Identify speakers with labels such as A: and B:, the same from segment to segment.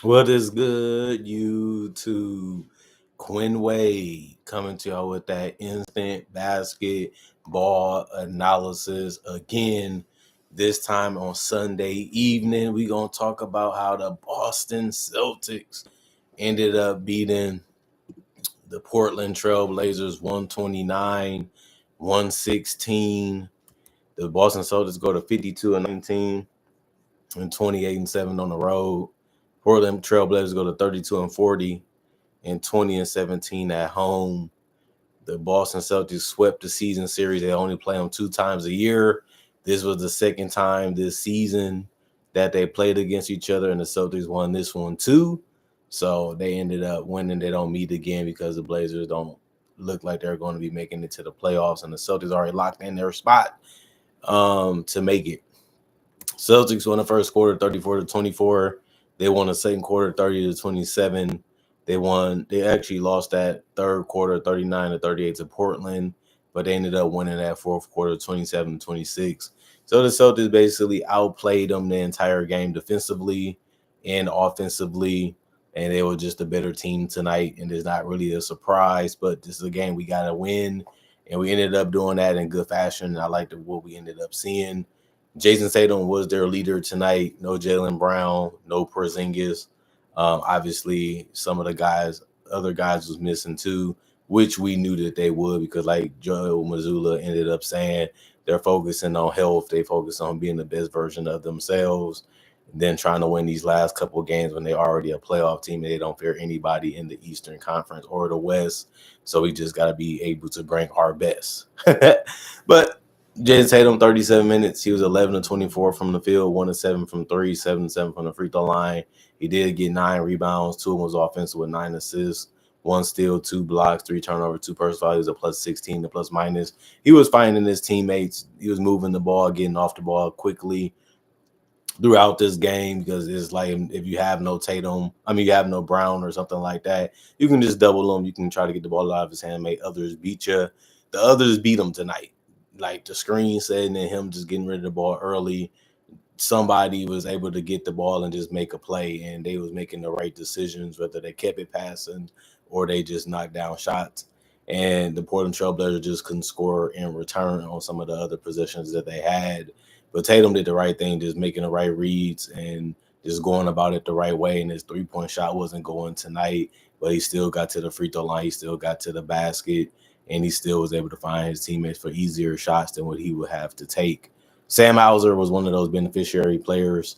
A: What is good, YouTube? Quinn Wade coming to y'all with that instant basketball analysis again. This time on Sunday evening, we gonna talk about how the Boston Celtics ended up beating the Portland Trail Blazers 129-116. The Boston Celtics go to 52-19 and 28-7 on the road. Portland Trailblazers go to 32-40 and 20-17 at home. The Boston Celtics swept the season series. They only play them 2 times a year. This was the second time this season that they played against each other, and the Celtics won this one too. So they ended up winning. They don't meet again because the Blazers don't look like they're going to be making it to the playoffs, and the Celtics already locked in their spot to make it. Celtics won the first quarter 34-24. They won the second quarter 30-27. They actually lost that third quarter 39-38 to Portland, but they ended up winning that fourth quarter 27-26. So the Celtics basically outplayed them the entire game defensively and offensively, and they were just a better team tonight. And it's not really a surprise, but this is a game we got to win, and we ended up doing that in good fashion. And I like what we ended up seeing. Jason Tatum was their leader tonight. No Jaylen Brown, no Porzingis. Obviously, some of the other guys was missing too, which we knew that they would because, like Joe Mazzulla ended up saying, they're focusing on health. They focus on being the best version of themselves, and then trying to win these last couple of games when they're already a playoff team and they don't fear anybody in the Eastern Conference or the West. So we just got to be able to bring our best. But Jason Tatum, 37 minutes. He was 11-24 from the field, 1-7 from three, 7-7 from the free throw line. He did get 9 rebounds. 2 of them was offensive with 9 assists, 1 steal, 2 blocks, 3 turnovers, 2 personal fouls. He was a plus 16, the plus minus. He was finding his teammates. He was moving the ball, getting off the ball quickly throughout this game because it's like if you have no Tatum, you have no Brown or something like that, you can just double him. You can try to get the ball out of his hand, make others beat you. The others beat him tonight. Like the screen setting and him just getting rid of the ball early, somebody was able to get the ball and just make a play, and they was making the right decisions, whether they kept it passing or they just knocked down shots. And the Portland Trailblazers just couldn't score in return on some of the other positions that they had. But Tatum did the right thing, just making the right reads and just going about it the right way. And his 3-point shot wasn't going tonight, but he still got to the free throw line. He still got to the basket, and he still was able to find his teammates for easier shots than what he would have to take. Sam Hauser was one of those beneficiary players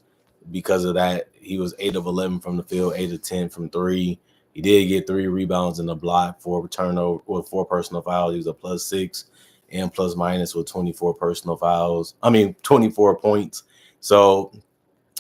A: because of that. He was 8 of 11 from the field, 8 of 10 from three. He did get 3 rebounds in the block, 4 turnover with 4 personal fouls. He was a plus 6 and plus minus with 24 personal fouls. 24 points. So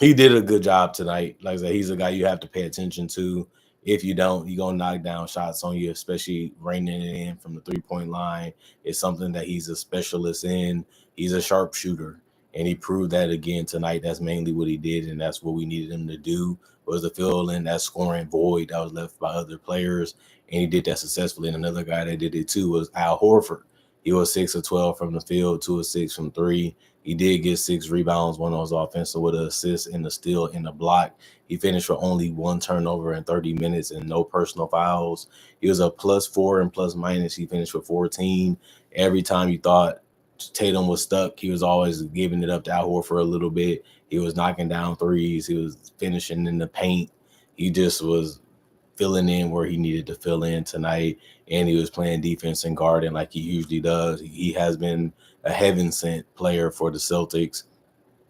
A: he did a good job tonight. Like I said, he's a guy you have to pay attention to. If you don't, you're going to knock down shots on you, especially reining it in from the 3-point line. It's something that he's a specialist in. He's a sharpshooter, and he proved that again tonight. That's mainly what he did, and that's what we needed him to do, was to fill in that scoring void that was left by other players, and he did that successfully. And another guy that did it too was Al Horford. He was 6 of 12 from the field, 2 of 6 from three. He did get 6 rebounds, 1 was offensive with an assist and a steal and a block. He finished with only 1 turnover in 30 minutes and no personal fouls. He was a plus 4 and plus minus. He finished with 14. Every time you thought Tatum was stuck, he was always giving it up to Al Horford a little bit. He was knocking down threes. He was finishing in the paint. He just was filling in where he needed to fill in tonight, and he was playing defense and guarding like he usually does. He has been a heaven sent player for the Celtics,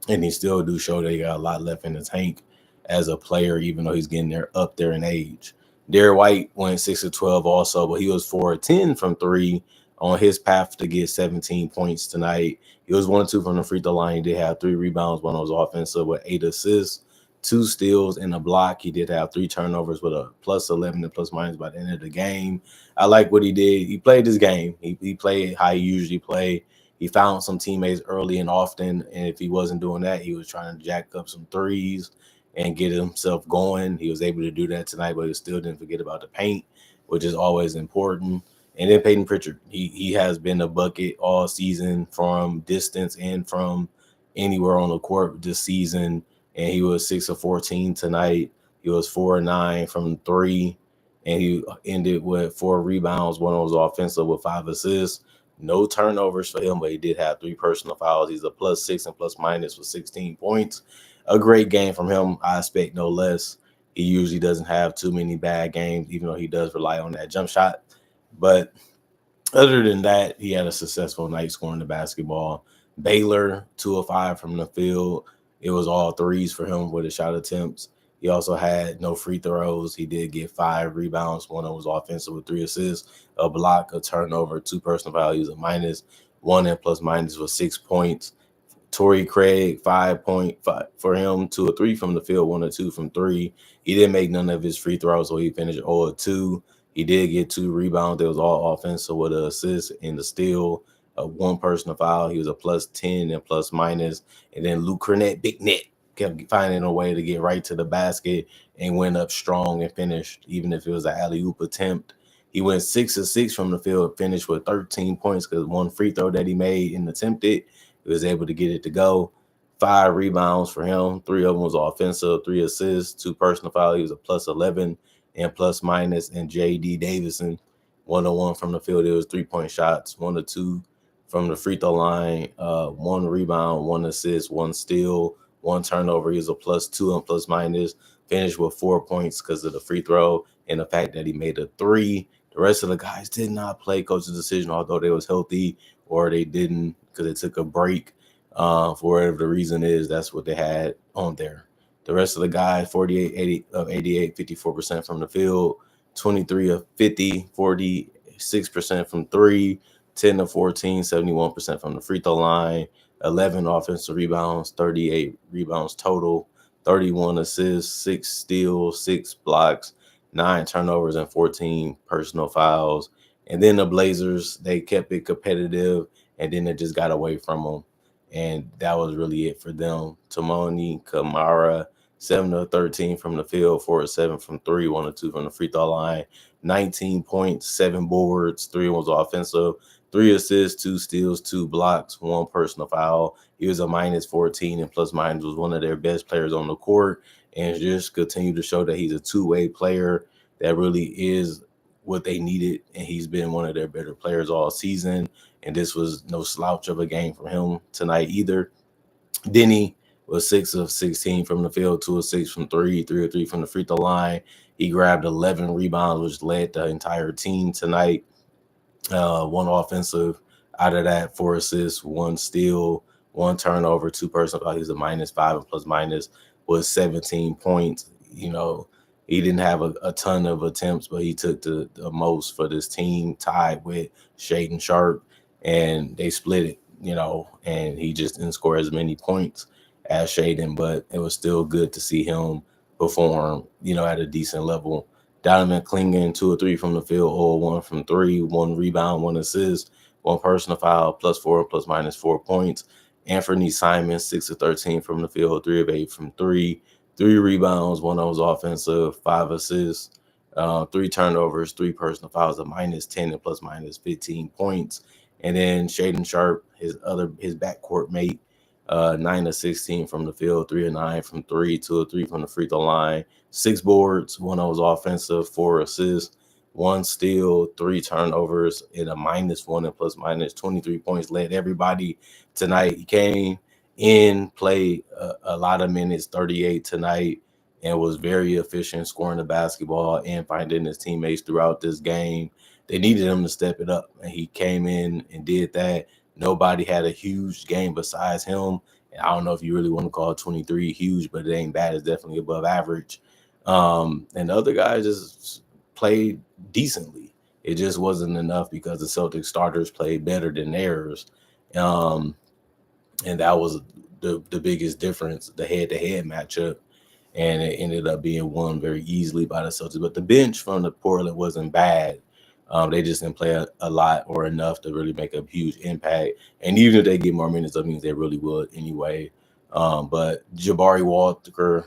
A: and he still do show that he got a lot left in the tank as a player, even though he's getting there up there in age. Derek White went 6 of 12 also, but he was 4 of 10 from three on his path to get 17 points tonight. He was 1 of 2 from the free throw line. He did have 3 rebounds, 1 was offensive with 8 assists, 2 steals, and a block. He did have 3 turnovers with a plus 11 and plus minus by the end of the game. I like what he did. He played his game. He played how he usually play. He found some teammates early and often, and if he wasn't doing that, he was trying to jack up some threes and get himself going. He was able to do that tonight, but he still didn't forget about the paint, which is always important. And then Peyton Pritchard, he has been a bucket all season from distance and from anywhere on the court this season, and he was 6 of 14 tonight. He was 4-9 from 3, and he ended with 4 rebounds. One was offensive with 5 assists. No turnovers for him, but he did have 3 personal fouls. He's a +6 and plus minus with 16 points. A great game from him. I expect no less. He usually doesn't have too many bad games, even though he does rely on that jump shot. But other than that, he had a successful night scoring the basketball. Baylor, 2 of 5 from the field. It was all threes for him with his shot attempts. He also had no free throws. He did get 5 rebounds. One of them was offensive with 3 assists, a block, a turnover, 2 personal values, a minus. One and plus minus was 6 points. Torrey Craig, 5.5 for him, 2 or 3 from the field, 1 or 2 from 3. He didn't make none of his free throws, so he finished 0 or 2. He did get 2 rebounds. It was all offensive with an assist and the steal, 1 personal foul. He was a +10 and plus minus. And then Luke Cornett, big net, kept finding a way to get right to the basket and went up strong and finished, even if it was an alley-oop attempt. He went 6 of 6 from the field, finished with 13 points because 1 free throw that he made and attempted, he was able to get it to go. 5 rebounds for him. 3 of them was offensive, 3 assists, 2 personal fouls. He was a +11 and plus minus. And J.D. Davison, 1 of 1 from the field. It was 3-point shots, 1 or 2 from the free throw line, 1 rebound, 1 assist, 1 steal, 1 turnover. He was a +2 and plus minus. Finished with 4 points because of the free throw and the fact that he made a 3. The rest of the guys did not play coach's decision, although they was healthy, or they didn't because they took a break. For whatever the reason is, that's what they had on there. The rest of the guys, 48 of 88, 54% from the field, 23 of 50, 46% from 3, 10 of 14, 71% from the free throw line, 11 offensive rebounds, 38 rebounds total, 31 assists, 6 steals, 6 blocks, 9 turnovers, and 14 personal fouls. And then the Blazers, they kept it competitive, and then it just got away from them. And that was really it for them. Timoni Kamara, 7 of 13 from the field, 4 of 7 from 3, 1 or 2 from the free throw line, 19 points, 7 boards, 3 was offensive, 3 assists, 2 steals, 2 blocks, 1 personal foul. He was a -14 and plus minus, was one of their best players on the court, and just continue to show that he's a two-way player that really is what they needed, and he's been one of their better players all season. And this was no slouch of a game for him tonight either. Denny was 6 of 16 from the field, 2 of 6 from 3, 3 of 3 from the free throw line. He grabbed 11 rebounds, which led the entire team tonight. 1 offensive out of that, 4 assists, 1 steal, 1 turnover, 2 personal fouls. He was a -5 and plus minus was 17 points. He didn't have a ton of attempts, but he took the most for this team, tied with Shaedon Sharpe, and they split it, and he just didn't score as many points as Shaedon, but it was still good to see him perform, at a decent level. Donovan Clingan, 2 or 3 from the field, 0 1 from 3, 1 rebound, 1 assist, 1 personal foul, +4, plus minus 4 points. Anthony Simon, 6 of 13 from the field, 3 of 8 from 3, 3 rebounds, 1 of those offensive, 5 assists, 3 turnovers, 3 personal fouls, a -10 and plus minus 15 points. And then Shaedon Sharpe, his backcourt mate, 9 of 16 from the field, 3 of 9 from 3, 2 of 3 from the free throw line, 6 boards, 1 of those offensive, 4 assists, 1 steal, 3 turnovers, and a -1 and plus minus 23 points. Led everybody tonight. He came in, played a lot of minutes, 38 tonight, and was very efficient scoring the basketball and finding his teammates throughout this game. They needed him to step it up, and he came in and did that. Nobody had a huge game besides him. And I don't know if you really want to call 23 huge, but it ain't bad. It's definitely above average. And the other guys just played decently. It just wasn't enough because the Celtics starters played better than theirs. And that was the biggest difference, the head-to-head matchup. And it ended up being won very easily by the Celtics. But the bench from the Portland wasn't bad. They just didn't play a lot or enough to really make a huge impact. And even if they get more minutes, that means they really would anyway. But Jabari Walker,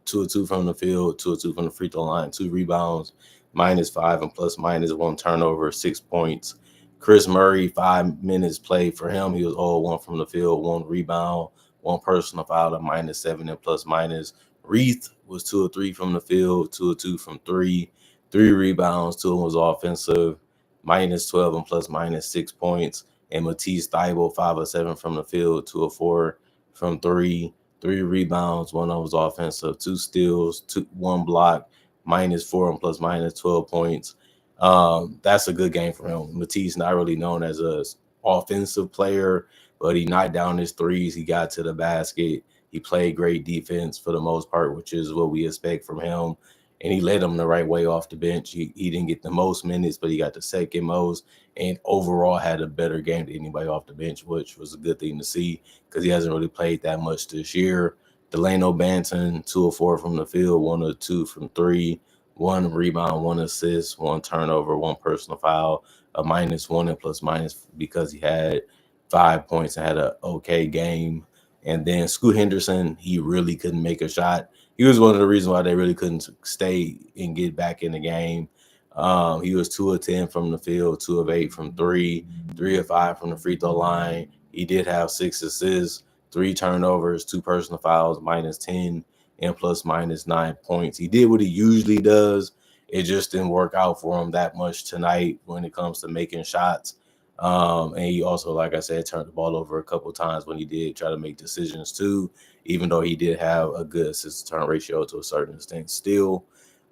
A: 2 of 2 from the field, 2 of 2 from the free throw line, 2 rebounds, -5 and plus minus 1 turnover, 6 points. Chris Murray, 5 minutes played for him. He was 0-1 from the field, 1 rebound, 1 personal foul, a -7 and plus minus. Reith was 2 of 3 from the field, 2 of 2 from 3, 3 rebounds, 2 of them was offensive, minus 12 and plus minus 6 points. And Matisse Thybulle, 5 of 7 from the field, 2 of 4 from 3, 3 rebounds, 1 of them was offensive, 2 steals, 1 block, minus 4 and plus minus 12 points. That's a good game for him. Matisse not really known as a offensive player, but he knocked down his threes. He got to the basket. He played great defense for the most part, which is what we expect from him. And he led them the right way off the bench. He didn't get the most minutes, but he got the second most, and overall had a better game than anybody off the bench, which was a good thing to see because he hasn't really played that much this year. Delano Banton, 2 of 4 from the field, 1 of 2 from 3, 1 rebound, 1 assist, 1 turnover, 1 personal foul, a -1 and plus minus because he had 5 points and had an okay game. And then Scoot Henderson, he really couldn't make a shot. He was one of the reasons why they really couldn't stay and get back in the game. He was 2 of 10 from the field, 2 of 8 from 3, 3 of 5 from the free throw line. He did have 6 assists, 3 turnovers, 2 personal fouls, -10 and plus minus 9 points. He did what he usually does. It just didn't work out for him that much tonight when it comes to making shots. And he also, like I said, turned the ball over a couple times when he did try to make decisions too, even though he did have a good assist-to-turn ratio to a certain extent still.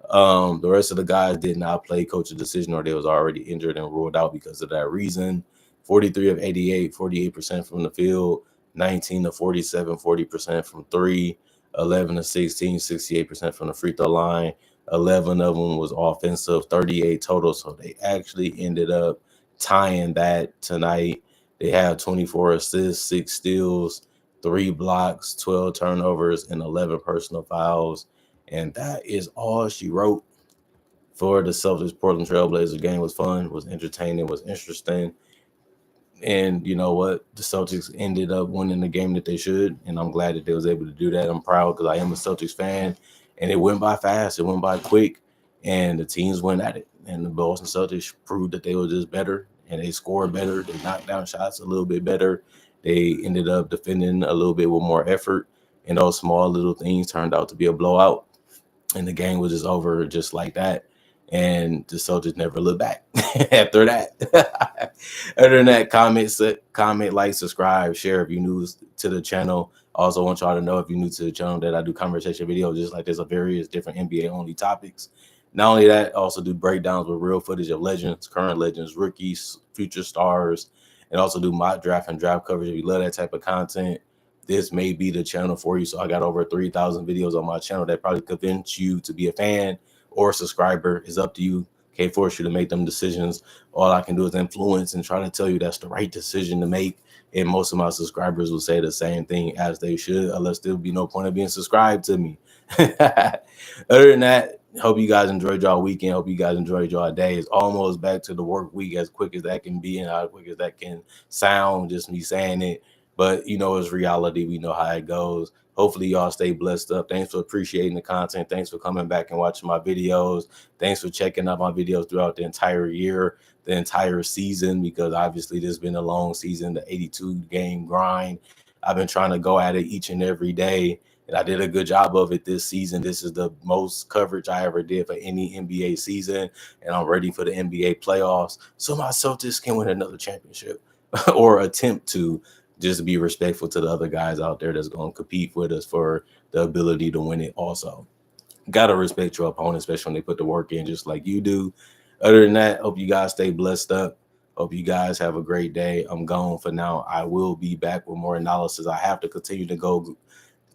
A: The rest of the guys did not play coach's decision, or they was already injured and ruled out because of that reason. 43 of 88, 48% from the field, 19 of 47, 40% from 3, 11 of 16, 68% from the free throw line. 11 of them was offensive, 38 total. So they actually ended up tying that tonight. They have 24 assists, 6 steals, 3 blocks, 12 turnovers, and 11 personal fouls. And that is all she wrote for the Celtics Portland Trailblazers game. Was fun, was entertaining, was interesting. And you know what? The Celtics ended up winning the game that they should. And I'm glad that they was able to do that. I'm proud because I am a Celtics fan. And it went by fast. It went by quick. And the teams went at it. And the Boston Celtics proved that they were just better. And they scored better. They knocked down shots a little bit better. They ended up defending a little bit with more effort. And those small little things turned out to be a blowout. And the game was just over just like that. And the Celtics never looked back after that. Other than that, comment, like, subscribe, share if you're new to the channel. Also want y'all to know if you're new to the channel that I do conversation videos just like this of various different NBA only topics. Not only that, I also do breakdowns with real footage of legends, current legends, rookies, future stars, and also do mock draft and draft coverage. If you love that type of content, this may be the channel for you. So I got over 3,000 videos on my channel that probably convince you to be a fan or a subscriber. Is up to you. Can't force you to make them decisions. All I can do is influence and try to tell you that's the right decision to make. And most of my subscribers will say the same thing as they should, unless there would be no point of being subscribed to me. Other than that, hope you guys enjoyed y'all weekend. Hope you guys enjoyed y'all day. It's almost back to the work week as quick as that can be and how quick as that can sound, just me saying it. But, you know, it's reality. We know how it goes. Hopefully, y'all stay blessed up. Thanks for appreciating the content. Thanks for coming back and watching my videos. Thanks for checking out my videos throughout the entire year, the entire season, because obviously this has been a long season, the 82-game grind. I've been trying to go at it each and every day, and I did a good job of it this season. This is the most coverage I ever did for any NBA season, and I'm ready for the NBA playoffs so my Celtics can win another championship or attempt to. Just be respectful to the other guys out there that's going to compete with us for the ability to win it also. Got to respect your opponent, especially when they put the work in just like you do. Other than that, hope you guys stay blessed up. Hope you guys have a great day. I'm gone for now. I will be back with more analysis. I have to continue to go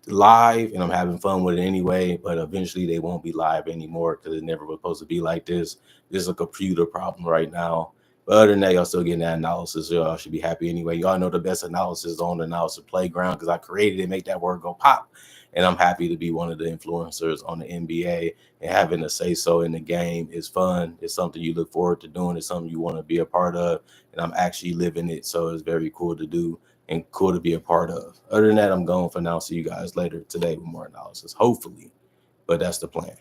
A: live, and I'm having fun with it anyway, but eventually they won't be live anymore because it never was supposed to be like this. This is a computer problem right now. But other than that, y'all still getting that analysis. So y'all should be happy anyway. Y'all know the best analysis is on the analysis playground because I created it, make that word go pop. And I'm happy to be one of the influencers on the NBA, and having to say so in the game is fun. It's something you look forward to doing. It's something you want to be a part of. And I'm actually living it. So it's very cool to do and cool to be a part of. Other than that, I'm going for now. See you guys later today with more analysis, hopefully. But that's the plan.